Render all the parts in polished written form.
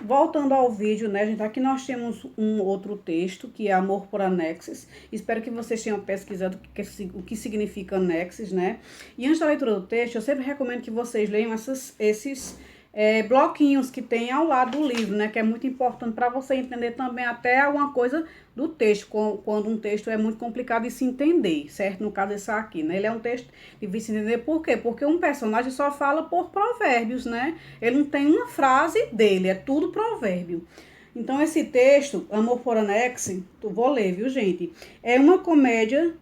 voltando ao vídeo, né, gente, aqui nós temos um outro texto, que é Amor por Anexes. Espero que vocês tenham pesquisado o que significa anexes, né? E antes da leitura do texto, eu sempre recomendo que vocês leiam esses bloquinhos que tem ao lado do livro, né? Que é muito importante para você entender também até alguma coisa do texto, quando um texto é muito complicado de se entender, certo? No caso esse aqui, né? Ele é um texto difícil de entender, por quê? Porque um personagem só fala por provérbios, né? Ele não tem uma frase dele, é tudo provérbio. Então esse texto, Amor por Anexo, vou ler, viu, gente? É uma comédia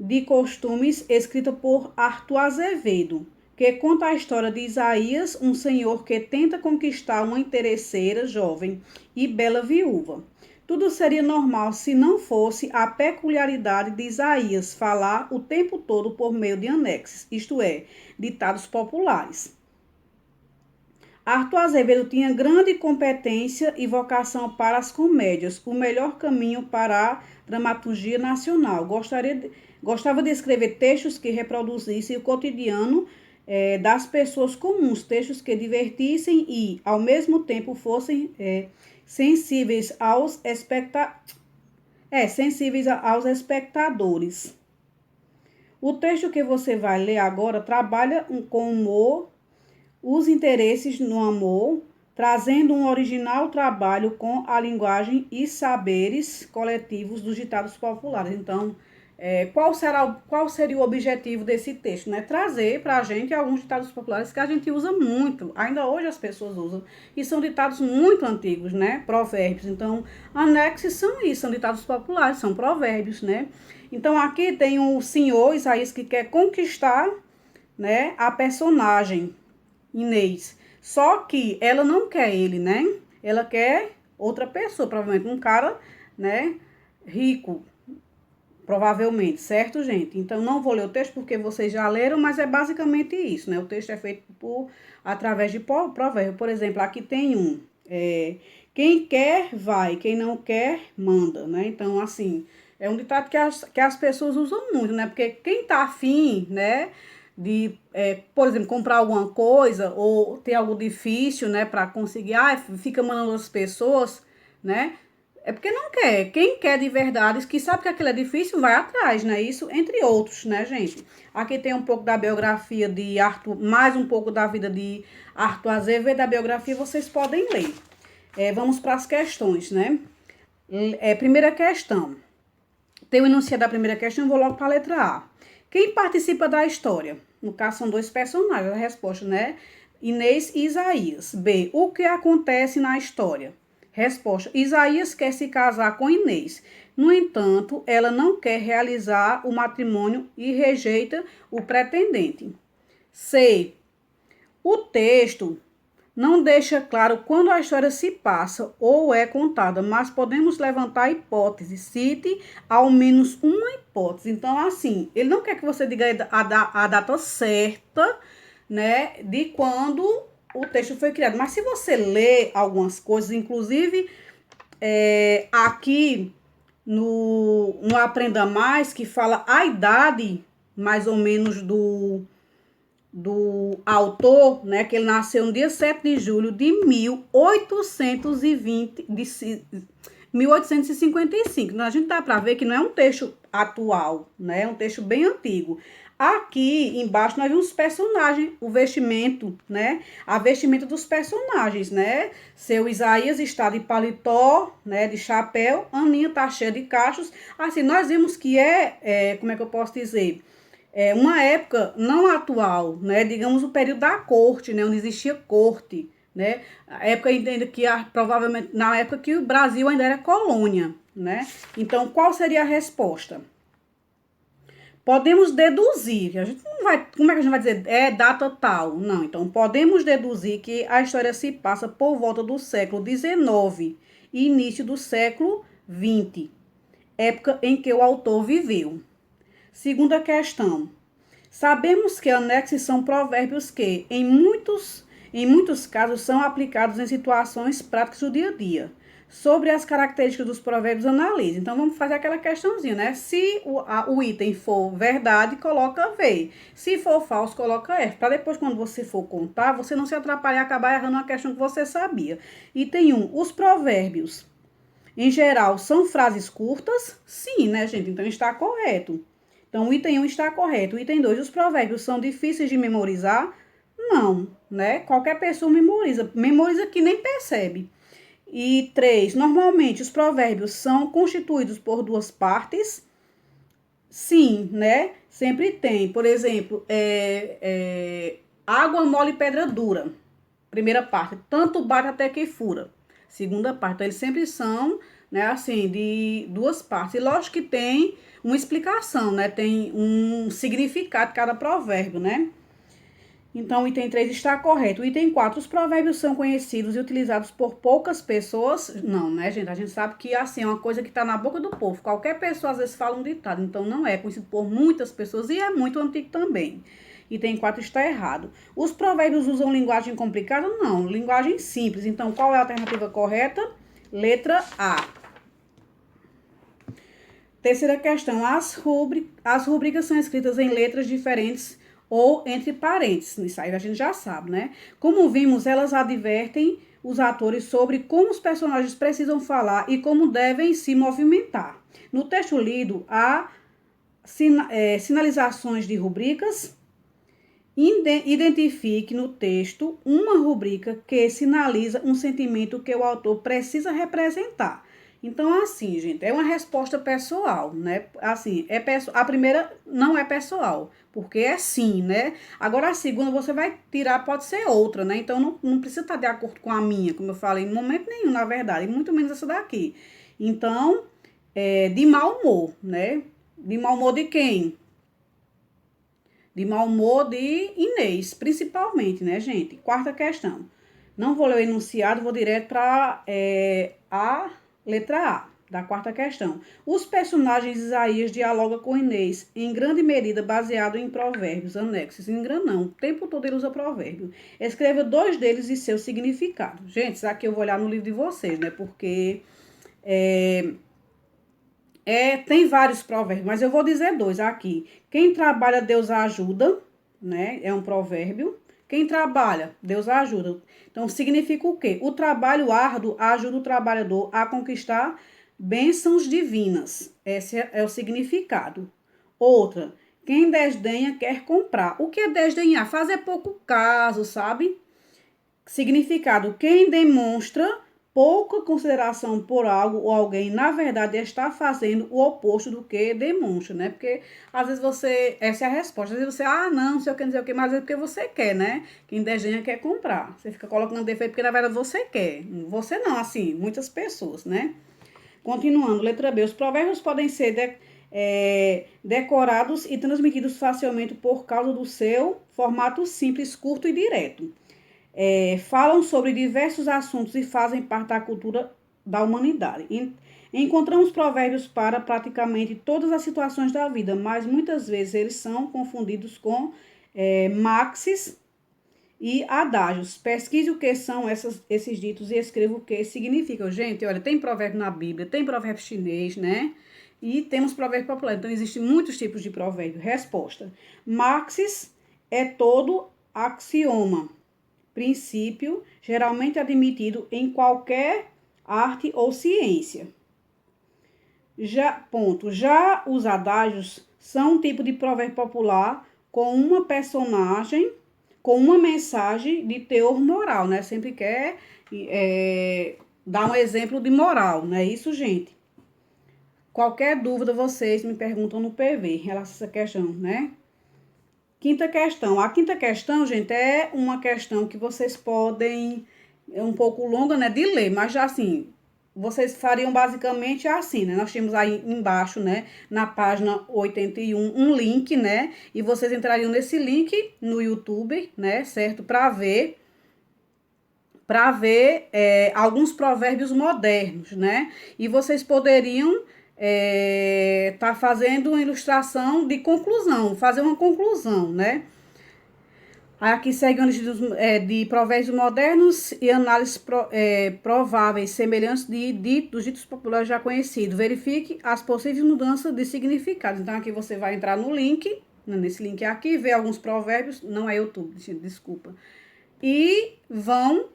de costumes escrita por Arthur Azevedo, que conta a história de Isaías, um senhor que tenta conquistar uma interesseira jovem e bela viúva. Tudo seria normal se não fosse a peculiaridade de Isaías falar o tempo todo por meio de anexos, isto é, ditados populares. Arthur Azevedo tinha grande competência e vocação para as comédias, o melhor caminho para a dramaturgia nacional. Gostava de escrever textos que reproduzissem o cotidiano das pessoas comuns, textos que divertissem e, ao mesmo tempo, fossem sensíveis aos espectadores. O texto que você vai ler agora trabalha com humor os interesses no amor, trazendo um original trabalho com a linguagem e saberes coletivos dos ditados populares. Então, qual seria o objetivo desse texto? Né? Trazer para a gente alguns ditados populares que a gente usa muito, ainda hoje as pessoas usam, e são ditados muito antigos, né? Provérbios. Então, anexos são isso, são ditados populares, são provérbios, né? Então, aqui tem o senhor Isaías que quer conquistar, né, a personagem Inês. Só que ela não quer ele, né? Ela quer outra pessoa, provavelmente um cara, né, rico, provavelmente, certo, gente? Então, não vou ler o texto porque vocês já leram, mas é basicamente isso, né? O texto é feito através de provérbio. Por exemplo, aqui tem quem quer, vai, quem não quer, manda, né? Então, assim, é um ditado que as pessoas usam muito, né? Porque quem tá afim, né, de, por exemplo, comprar alguma coisa ou ter algo difícil, né, para conseguir, fica mandando as pessoas, né? É porque não quer. Quem quer de verdade, que sabe que aquilo é difícil, vai atrás, né? Isso entre outros, né, gente? Aqui tem um pouco da biografia de Arthur, mais um pouco da vida de Arthur Azevedo, da biografia vocês podem ler. Vamos para as questões, né? Primeira questão. Tem o enunciado da primeira questão, eu vou logo para a letra A. Quem participa da história? No caso, são dois personagens, a resposta, né? Inês e Isaías. B. O que acontece na história? Resposta. Isaías quer se casar com Inês. No entanto, ela não quer realizar o matrimônio e rejeita o pretendente. C. O texto não deixa claro quando a história se passa ou é contada, mas podemos levantar hipóteses. Cite ao menos uma hipótese. Então, assim, ele não quer que você diga a data certa, né, de quando o texto foi criado. Mas se você ler algumas coisas, inclusive aqui no Aprenda Mais, que fala a idade, mais ou menos, do autor, né, que ele nasceu no dia 7 de julho de 1855. Então, a gente dá para ver que não é um texto atual, né, é um texto bem antigo. Aqui embaixo nós vemos os personagens, o vestimento, né, a vestimenta dos personagens, né, seu Isaías está de paletó, né, de chapéu, Aninha tá cheia de cachos, assim, nós vemos que como é que eu posso dizer, uma época não atual, né? Digamos o período da corte, né? Onde existia corte, né? A época ainda que provavelmente na época que o Brasil ainda era colônia, né? Então, qual seria a resposta? Podemos deduzir, a gente não vai, como é que a gente vai dizer data tal? Não, então podemos deduzir que a história se passa por volta do século XIX e início do século XX, época em que o autor viveu. Segunda questão. Sabemos que anexos são provérbios que, em muitos casos, são aplicados em situações práticas do dia a dia. Sobre as características dos provérbios, analise. Então, vamos fazer aquela questãozinha, né? Se o item for verdade, coloca V. Se for falso, coloca F. Para depois, quando você for contar, você não se atrapalhar e acabar errando uma questão que você sabia. Item 1. Os provérbios, em geral, são frases curtas? Sim, né, gente? Então, está correto. Então, o item 1 está correto. O item 2. Os provérbios são difíceis de memorizar? Não, né? Qualquer pessoa memoriza. Memoriza que nem percebe. E 3, normalmente os provérbios são constituídos por duas partes? Sim, né? Sempre tem. Por exemplo, água mole e pedra dura. Primeira parte, tanto bate até que fura. Segunda parte, então eles sempre são, né, assim, de duas partes. E lógico que tem uma explicação, né? Tem um significado de cada provérbio, né? Então, o item 3 está correto. O item 4, os provérbios são conhecidos e utilizados por poucas pessoas? Não, né, gente? A gente sabe que, assim, é uma coisa que está na boca do povo. Qualquer pessoa, às vezes, fala um ditado. Então, não é conhecido por muitas pessoas e é muito antigo também. Item 4 está errado. Os provérbios usam linguagem complicada? Não, linguagem simples. Então, qual é a alternativa correta? Letra A. Terceira questão. As rubricas são escritas em letras diferentes ou entre parênteses. Isso aí a gente já sabe, né? Como vimos, elas advertem os atores sobre como os personagens precisam falar e como devem se movimentar. No texto lido, há sinalizações de rubricas. Identifique no texto uma rubrica que sinaliza um sentimento que o autor precisa representar. Então, assim, gente, é uma resposta pessoal, né? Assim, a primeira não é pessoal, porque é sim, né? Agora, a segunda você vai tirar, pode ser outra, né? Então, não precisa estar de acordo com a minha, como eu falei, em momento nenhum, na verdade, e muito menos essa daqui. Então, de mau humor, né? De mau humor de quem? De mau humor de Inês, principalmente, né, gente? Quarta questão. Não vou ler o enunciado, vou direto para a letra A, da quarta questão. Os personagens de Isaías dialogam com Inês, em grande medida baseado em provérbios anexos. Em grande não, o tempo todo ele usa provérbio. Escreva 2 deles e seu significado. Gente, isso aqui eu vou olhar no livro de vocês, né? Porque tem vários provérbios, mas eu vou dizer 2 aqui. Quem trabalha, Deus ajuda, né? É um provérbio. Quem trabalha, Deus ajuda. Então, significa o quê? O trabalho árduo ajuda o trabalhador a conquistar bênçãos divinas. Esse é o significado. Outra, quem desdenha quer comprar. O que é desdenhar? Fazer pouco caso, sabe? Significado, quem demonstra pouca consideração por algo ou alguém, na verdade, está fazendo o oposto do que demonstra, né? Porque, às vezes, essa é a resposta. Às vezes você, não sei o que, não sei o que, mas é porque você quer, né? Quem desenha quer comprar. Você fica colocando defeito porque, na verdade, você quer. Você não, assim, muitas pessoas, né? Continuando, letra B. Os provérbios podem ser decorados e transmitidos facilmente por causa do seu formato simples, curto e direto. Falam sobre diversos assuntos e fazem parte da cultura da humanidade. Encontramos provérbios para praticamente todas as situações da vida, mas muitas vezes eles são confundidos com maxes e adágios. Pesquise o que são esses ditos e escreva o que significam. Gente, olha, tem provérbio na Bíblia, tem provérbio chinês, né? E temos provérbio popular. Então, existem muitos tipos de provérbio. Resposta. Maxis é todo axioma, princípio, geralmente admitido em qualquer arte ou ciência. Já os adágios são um tipo de provérbio popular com uma personagem, com uma mensagem de teor moral, né? Sempre quer dar um exemplo de moral, não é isso, gente? Qualquer dúvida, vocês me perguntam no PV em relação a essa questão, né? Quinta questão. A quinta questão, gente, é uma questão que vocês podem, é um pouco longa, né, de ler, mas já assim, vocês fariam basicamente assim, né? Nós temos aí embaixo, né, na página 81, um link, né? E vocês entrariam nesse link no YouTube, né, certo? Para ver alguns provérbios modernos, né? E vocês poderiam tá fazendo uma ilustração de conclusão, fazer uma conclusão, né? Aqui segue uma lista de provérbios modernos e análises prováveis, semelhantes dos ditos populares já conhecidos. Verifique as possíveis mudanças de significado. Então, aqui você vai entrar no link, nesse link aqui, ver alguns provérbios, não é YouTube, desculpa. E vão,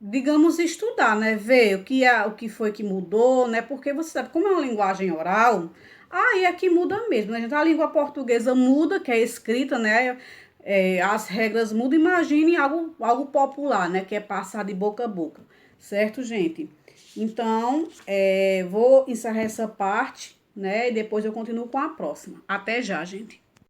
digamos, estudar, né? Ver o que foi que mudou, né? Porque você sabe, como é uma linguagem oral, aí é que muda mesmo, né? A língua portuguesa muda, que é escrita, né? As regras mudam. Imagine algo popular, né? Que é passar de boca a boca, certo, gente? Então, vou encerrar essa parte, né? E depois eu continuo com a próxima. Até já, gente.